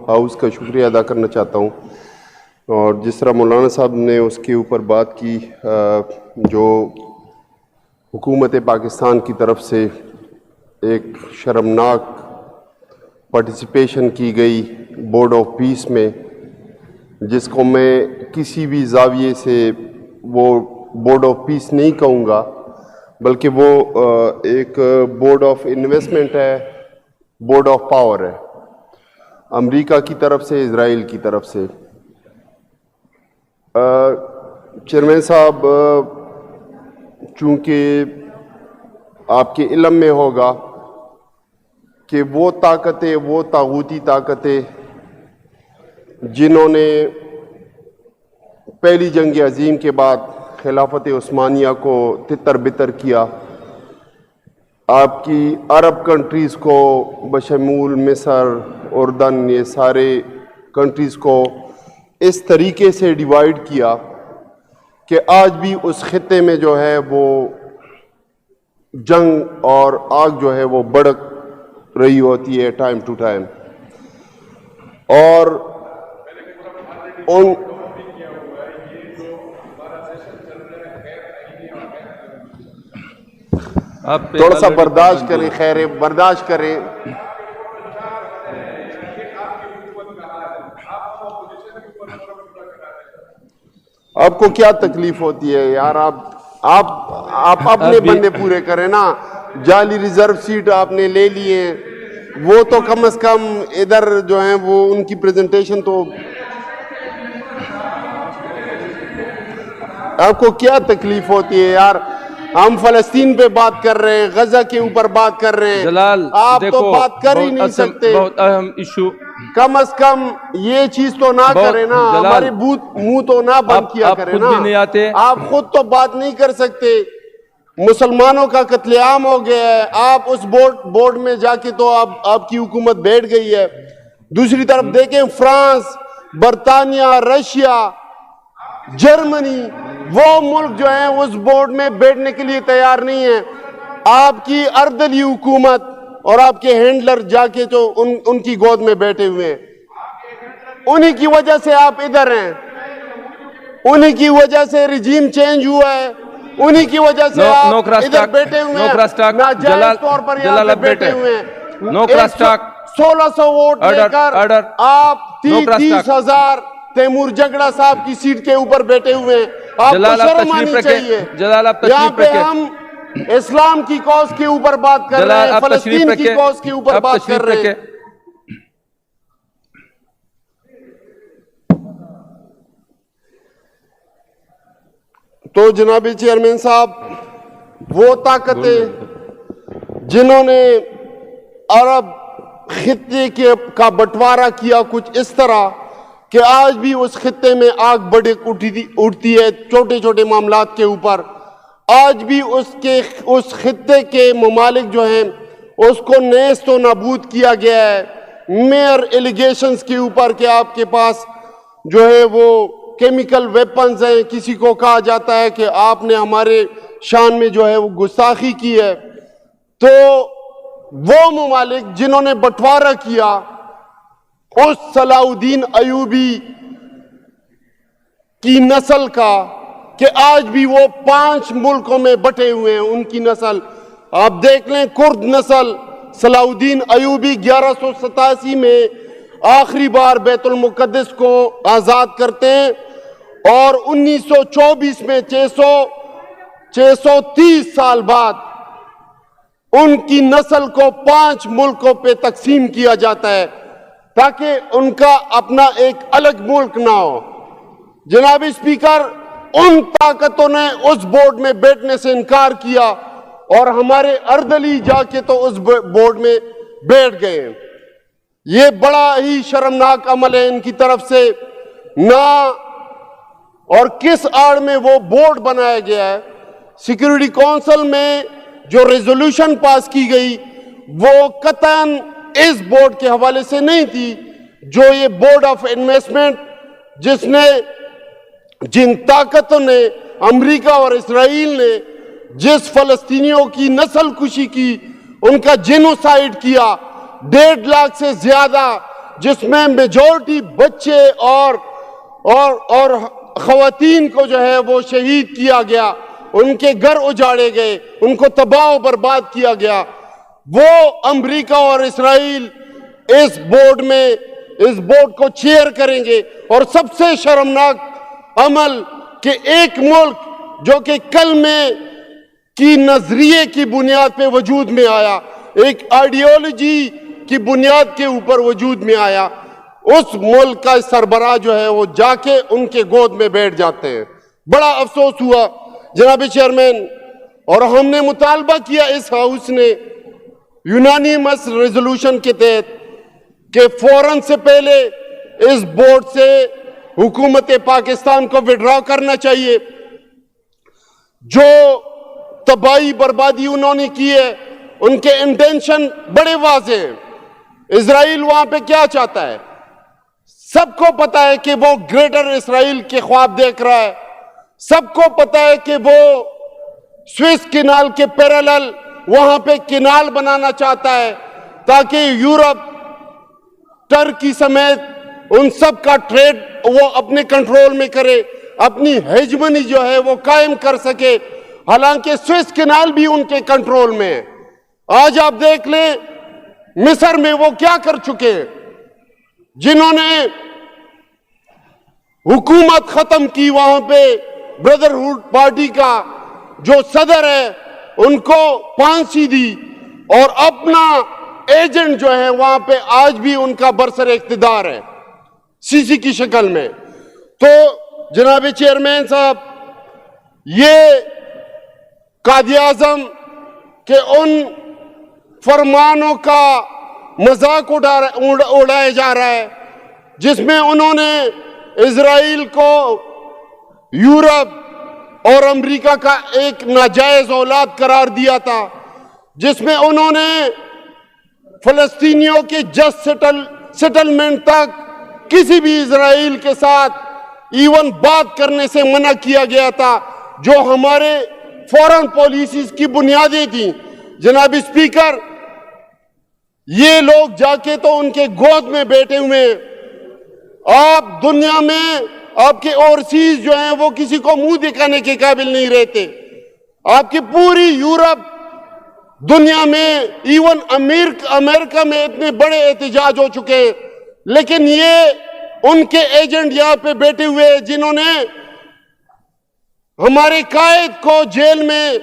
House کا شکریہ ادا کرنا چاہتا ہوں، اور جس طرح مولانا صاحب نے اس کے اوپر بات کی، جو حکومت پاکستان کی طرف سے ایک شرمناک پارٹیسپیشن کی گئی بورڈ آف پیس میں، جس کو میں کسی بھی زاویے سے وہ بورڈ آف پیس نہیں کہوں گا، بلکہ وہ ایک بورڈ آف انویسٹمنٹ ہے، بورڈ آف پاور ہے، امریکہ کی طرف سے، اسرائیل کی طرف سے۔ چیئرمین صاحب، چونکہ آپ کے علم میں ہوگا کہ وہ طاقتیں، وہ طاغوتی طاقتیں جنہوں نے پہلی جنگ عظیم کے بعد خلافت عثمانیہ کو تتر بتر کیا، آپ کی عرب کنٹریز کو بشمول مصر، اردن، یہ سارے کنٹریز کو اس طریقے سے ڈیوائیڈ کیا کہ آج بھی اس خطے میں جو ہے وہ جنگ اور آگ جو ہے وہ بڑک رہی ہوتی ہے ٹائم ٹو ٹائم، اور ان تھوڑا سا برداشت کریں، خیر برداشت کریں۔ آپ کو کیا تکلیف ہوتی ہے یار؟ آپ اپنے بندے پورے کریں نا، جعلی ریزرو سیٹ آپ نے لے لیے، وہ تو کم از کم ادھر جو ہیں وہ ان کی پریزنٹیشن تو، آپ کو کیا تکلیف ہوتی ہے یار؟ ہم فلسطین پہ بات کر رہے ہیں، غزہ کے اوپر بات کر رہے ہیں، جلال آپ تو بات کر ہی نہیں سکتے۔ بہت اہم ایشو، کم از کم یہ چیز تو نہ کریں نا، ہمارے منہ تو نہ بند کیا کریں نا، آپ خود تو بات نہیں کر سکتے۔ مسلمانوں کا قتل عام ہو گیا ہے، آپ اس بورڈ میں جا کے تو آپ کی حکومت بیٹھ گئی ہے۔ دوسری طرف دیکھیں، فرانس، برطانیہ، رشیا، جرمنی، وہ ملک جو ہیں اس بورڈ میں بیٹھنے کے لیے تیار نہیں ہیں۔ آپ کی اردلی حکومت اور آپ کے ہینڈلر جا کے تو ان کی گود میں بیٹھے ہوئے ہیں، انہی کی وجہ سے آپ ادھر ہیں، انہی کی وجہ سے رجیم چینج ہوا ہے، انہی کی وجہ سے آپ ادھر بیٹھے ہوئے ہیں، ناجائز طور پر یہاں پہ بیٹھے ہوئے ہیں۔ 1600 ووٹ لے کر آپ 30,000 تیمور جگڑا صاحب کی سیٹ کے اوپر بیٹھے ہوئے ہیں، آپ کو شرم آنی چاہیے۔ یہاں پہ ہم اسلام کی کاز کے اوپر بات کر رہے ہیں، فلسطین کی کاز کے اوپر بات کر رہے ہیں۔ تو جناب چیئرمین صاحب، وہ طاقتیں جنہوں نے عرب خطے کا بٹوارا کیا کچھ اس طرح کہ آج بھی اس خطے میں آگ بڑک اٹھتی ہے چھوٹے چھوٹے معاملات کے اوپر، آج بھی اس خطے کے ممالک جو ہیں اس کو نیست و نابود کیا گیا ہے، میئر ایلیگیشنز کے اوپر کہ آپ کے پاس جو ہے وہ کیمیکل ویپنز ہیں، کسی کو کہا جاتا ہے کہ آپ نے ہمارے شان میں جو ہے وہ گستاخی کی ہے۔ تو وہ ممالک جنہوں نے بٹوارا کیا اس صلاح الدین ایوبی کی نسل کا، کہ آج بھی وہ 5 ملکوں میں بٹے ہوئے ہیں، ان کی نسل آپ دیکھ لیں، کرد نسل، صلاح الدین ایوبی 1187 میں آخری بار بیت المقدس کو آزاد کرتے ہیں، اور 1924 میں 630 سال بعد ان کی نسل کو 5 ملکوں پہ تقسیم کیا جاتا ہے تاکہ ان کا اپنا ایک الگ ملک نہ ہو۔ جناب اسپیکر، ان طاقتوں نے اس بورڈ میں بیٹھنے سے انکار کیا اور ہمارے اردلی جا کے تو اس بورڈ میں بیٹھ گئے ہیں۔ یہ بڑا ہی شرمناک عمل ہے ان کی طرف سے، نہ اور کس آڑ میں وہ بورڈ بنایا گیا ہے۔ سیکیورٹی کونسل میں جو ریزولوشن پاس کی گئی وہ قطعاً اس بورڈ کے حوالے سے نہیں تھی، جو یہ بورڈ آف انویسٹمنٹ جن طاقتوں نے، امریکہ اور اسرائیل نے جس فلسطینیوں کی نسل کشی کی، ان کا جینوسائیڈ کیا، 1.5 لاکھ سے زیادہ جس میں میجورٹی بچے اور خواتین کو جو ہے وہ شہید کیا گیا، ان کے گھر اجاڑے گئے، ان کو تباہ و برباد کیا گیا، وہ امریکہ اور اسرائیل اس بورڈ کو چیئر کریں گے۔ اور سب سے شرمناک عمل کہ ایک ملک جو کہ کلمے کی نظریے کی بنیاد پہ وجود میں آیا، ایک آئیڈیالوجی کی بنیاد کے اوپر وجود میں آیا، اس ملک کا سربراہ جو ہے وہ جا کے ان کے گود میں بیٹھ جاتے ہیں۔ بڑا افسوس ہوا جناب چیئرمین، اور ہم نے مطالبہ کیا اس ہاؤس نے یونانیمس ریزولوشن کے تحت کہ فوراً سے پہلے اس بورڈ سے حکومت پاکستان کو وڈرا کرنا چاہیے۔ جو تباہی بربادی انہوں نے کی ہے، ان کے انٹینشن بڑے واضح ہیں۔ اسرائیل وہاں پہ کیا چاہتا ہے؟ سب کو پتا ہے کہ وہ گریٹر اسرائیل کے خواب دیکھ رہا ہے، سب کو پتا ہے کہ وہ سوئس کینال کے پیرالل وہاں پہ کینال بنانا چاہتا ہے تاکہ یورپ، ترکی سمیت ان سب کا ٹریڈ وہ اپنے کنٹرول میں کرے، اپنی ہیجمنی جو ہے وہ قائم کر سکے، حالانکہ سوئس کینال بھی ان کے کنٹرول میں ہے۔ آج آپ دیکھ لیں مصر میں وہ کیا کر چکے ہیں، جنہوں نے حکومت ختم کی، وہاں پہ بردرہوڈ پارٹی کا جو صدر ہے ان کو پھانسی دی، اور اپنا ایجنٹ جو ہے وہاں پہ آج بھی ان کا برسر اقتدار ہے سیسی کی شکل میں۔ تو جناب چیئرمین صاحب، یہ قائد اعظم کے ان فرمانوں کا مذاق اڑایا جا رہا ہے جس میں انہوں نے اسرائیل کو یورپ اور امریکہ کا ایک ناجائز اولاد قرار دیا تھا، جس میں انہوں نے فلسطینیوں کے جسٹ سیٹلمنٹ تک کسی بھی اسرائیل کے ساتھ ایون بات کرنے سے منع کیا گیا تھا، جو ہمارے فورن پالیسیز کی بنیادیں تھیں۔ جناب اسپیکر، یہ لوگ جا کے تو ان کے گود میں بیٹھے ہوئے ہیں۔ آپ دنیا میں آپ کے اوورسیز جو ہیں وہ کسی کو منہ دکھانے کے قابل نہیں رہتے۔ آپ کی پوری یورپ، دنیا میں، ایون امریکہ میں اتنے بڑے احتجاج ہو چکے ہیں، لیکن یہ ان کے ایجنٹ یہاں پہ بیٹھے ہوئے ہیں جنہوں نے ہمارے قائد کو جیل میں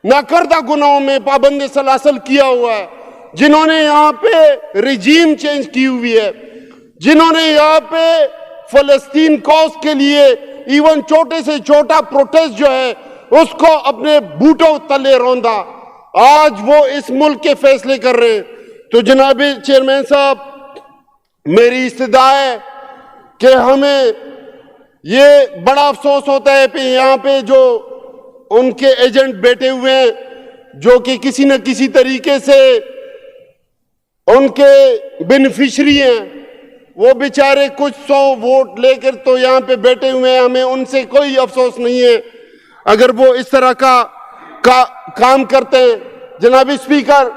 ناکردہ گناہوں میں پابند سلاسل کیا ہوا ہے، جنہوں نے یہاں پہ رجیم چینج کی ہوئی ہے، جنہوں نے یہاں پہ فلسطین کوز کے لیے ایون چھوٹے سے چھوٹا پروٹیسٹ جو ہے اس کو اپنے بوٹوں تلے روندا، آج وہ اس ملک کے فیصلے کر رہے ہیں۔ تو جناب چیئرمین صاحب، میری استدعا ہے کہ ہمیں یہ بڑا افسوس ہوتا ہے کہ یہاں پہ جو ان کے ایجنٹ بیٹھے ہوئے ہیں، جو کہ کسی نہ کسی طریقے سے ان کے بینیفیشری ہیں، وہ بیچارے کچھ 100 ووٹ لے کر تو یہاں پہ بیٹھے ہوئے ہیں، ہمیں ان سے کوئی افسوس نہیں ہے اگر وہ اس طرح کا کام کرتے ہیں۔ جناب اسپیکر،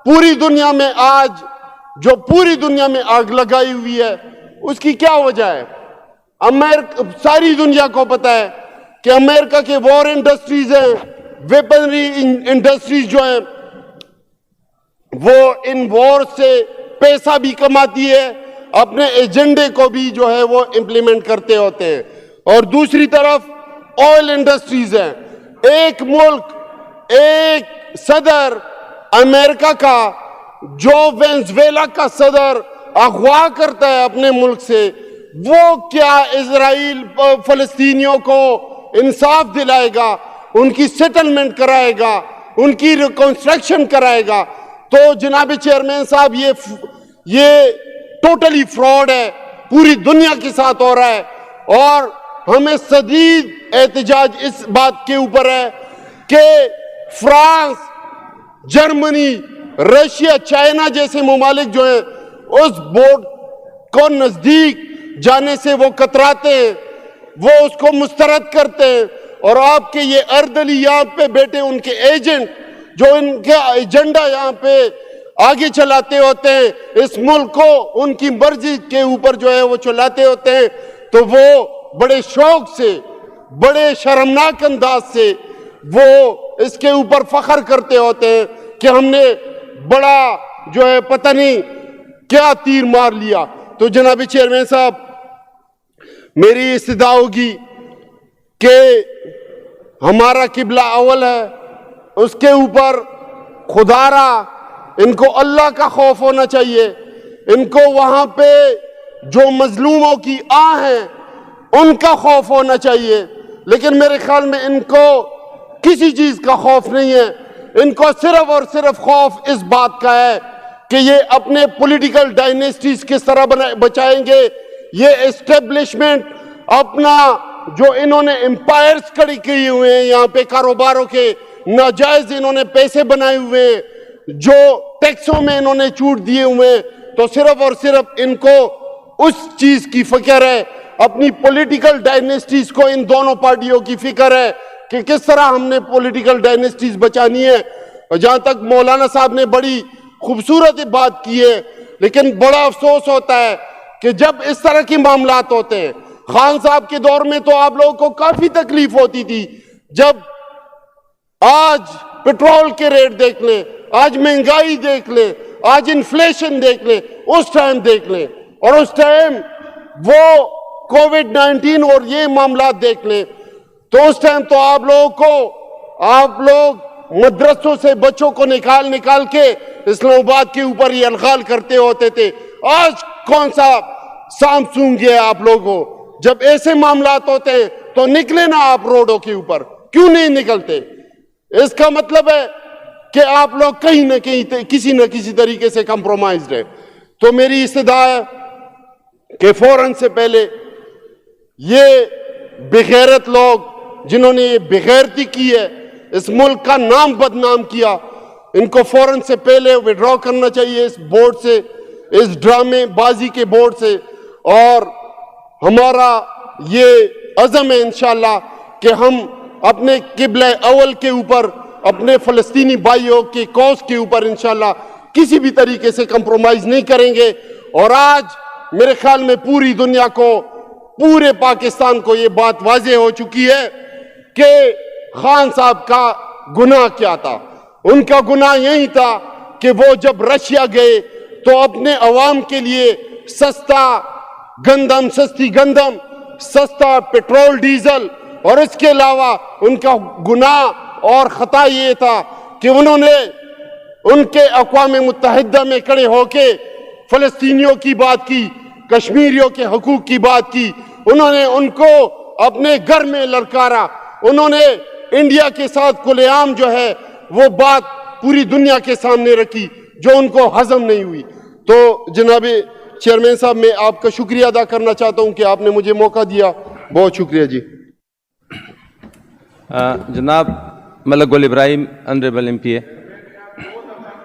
پوری دنیا میں آج جو پوری دنیا میں آگ لگائی ہوئی ہے اس کی کیا وجہ ہے؟ ساری دنیا کو پتا ہے کہ امریکہ کے وار انڈسٹریز ہیں، ویپنری انڈسٹریز جو ہیں، وہ ان وار سے پیسہ بھی کماتی ہے، اپنے ایجنڈے کو بھی جو ہے وہ امپلیمنٹ کرتے ہوتے ہیں۔ اور دوسری طرف آئل انڈسٹریز ہیں۔ ایک ملک، ایک صدر امریکہ کا جو وینزویلا کا صدر اغوا کرتا ہے اپنے ملک سے، وہ کیا اسرائیل فلسطینیوں کو انصاف دلائے گا، ان کی سیٹلمنٹ کرائے گا، ان کی ریکنسٹرکشن کرائے گا؟ تو جناب چیئرمین صاحب، یہ ٹوٹلی فراڈ ہے، پوری دنیا کے ساتھ ہو رہا ہے، اور ہمیں شدید احتجاج اس بات کے اوپر ہے کہ فرانس، جرمنی، رشیا، چائنا جیسے ممالک جو ہیں اس بورڈ کو نزدیک جانے سے وہ کتراتے ہیں، وہ اس کو مسترد کرتے ہیں، اور آپ کے یہ اردلی یہاں پہ بیٹھے ان کے ایجنٹ جو ان کا ایجنڈا یہاں پہ آگے چلاتے ہوتے ہیں, اس ملک کو ان کی مرضی کے اوپر جو ہے وہ چلاتے ہوتے ہیں, تو وہ بڑے شوق سے, بڑے شرمناک انداز سے وہ اس کے اوپر فخر کرتے ہوتے ہیں کہ ہم نے بڑا جو ہے پتہ نہیں کیا تیر مار لیا. تو جناب چیئرمین صاحب, میری استدعا ہوگی کہ ہمارا قبلہ اول ہے, اس کے اوپر خدا را ان کو اللہ کا خوف ہونا چاہیے, ان کو وہاں پہ جو مظلوموں کی آہ ہیں ان کا خوف ہونا چاہیے, لیکن میرے خیال میں ان کو کسی چیز کا خوف نہیں ہے. ان کو صرف اور صرف خوف اس بات کا ہے کہ یہ اپنے پولیٹیکل ڈائنیسٹیز کس طرح بچائیں گے, یہ اسٹیبلشمنٹ اپنا جو انہوں نے امپائرز کھڑی کیے ہوئے ہیں یہاں پہ کاروباروں کے, ناجائز انہوں نے پیسے بنائے ہوئے ہیں, جو ٹیکسوں میں انہوں نے چھوٹ دیے ہوئے ہیں, تو صرف اور صرف ان کو اس چیز کی فکر ہے, اپنی پولیٹیکل ڈائنیسٹیز کو ان دونوں پارٹیوں کی فکر ہے کہ کس طرح ہم نے پولیٹیکل ڈائنیسٹیز بچانی ہے. اور جہاں تک مولانا صاحب نے بڑی خوبصورت بات کی ہے, لیکن بڑا افسوس ہوتا ہے کہ جب اس طرح کی معاملات ہوتے ہیں, خان صاحب کے دور میں تو آپ لوگوں کو کافی تکلیف ہوتی تھی, جب آج پیٹرول کے ریٹ دیکھ لیں, آج مہنگائی دیکھ لیں, آج انفلیشن دیکھ لیں, اس ٹائم دیکھ لیں, اور اس ٹائم وہ کووڈ-19 اور یہ معاملات دیکھ لیں, تو اس ٹائم تو آپ لوگوں کو, آپ لوگ مدرسوں سے بچوں کو نکال کے اسلام آباد کے اوپر یہ الغال کرتے ہوتے تھے. آج کون سا سامسونگ ہے آپ لوگوں؟ جب ایسے معاملات ہوتے ہیں تو نکلے نا آپ روڈوں کے اوپر, کیوں نہیں نکلتے؟ اس کا مطلب ہے کہ آپ لوگ کہیں نہ کہیں کسی نہ کسی طریقے سے کمپرومائزڈ ہیں. تو میری استدعا ہے کہ فوراً سے پہلے یہ بغیرت لوگ جنہوں نے یہ بغیرتی کی ہے, اس ملک کا نام بدنام کیا, ان کو فوراً سے پہلے وڈرا کرنا چاہیے اس بورڈ سے, اس ڈرامے بازی کے بورڈ سے. اور ہمارا یہ عزم ہے انشاءاللہ کہ ہم اپنے قبلہ اول کے اوپر, اپنے فلسطینی بھائیوں کے کوز کے اوپر انشاءاللہ کسی بھی طریقے سے کمپرومائز نہیں کریں گے. اور آج میرے خیال میں پوری دنیا کو, پورے پاکستان کو یہ بات واضح ہو چکی ہے کہ خان صاحب کا گناہ کیا تھا. ان کا گناہ یہی تھا کہ وہ جب رشیا گئے تو اپنے عوام کے لیے سستا گندم, سستی گندم, سستا پیٹرول ڈیزل, اور اس کے علاوہ ان کا گناہ اور خطا یہ تھا کہ انہوں نے ان کے اقوام متحدہ میں کھڑے ہو کے فلسطینیوں کی بات کی, کشمیریوں کے حقوق کی بات کی, انہوں نے ان کو اپنے گھر میں للکارا, انہوں نے انڈیا کے ساتھ کھلے عام جو ہے وہ بات پوری دنیا کے سامنے رکھی جو ان کو ہضم نہیں ہوئی. تو جناب چیئرمین صاحب, میں آپ کا شکریہ ادا کرنا چاہتا ہوں کہ آپ نے مجھے موقع دیا. بہت شکریہ جی. جناب ملک گل ابراہیم, آنریبل ایم پی اے.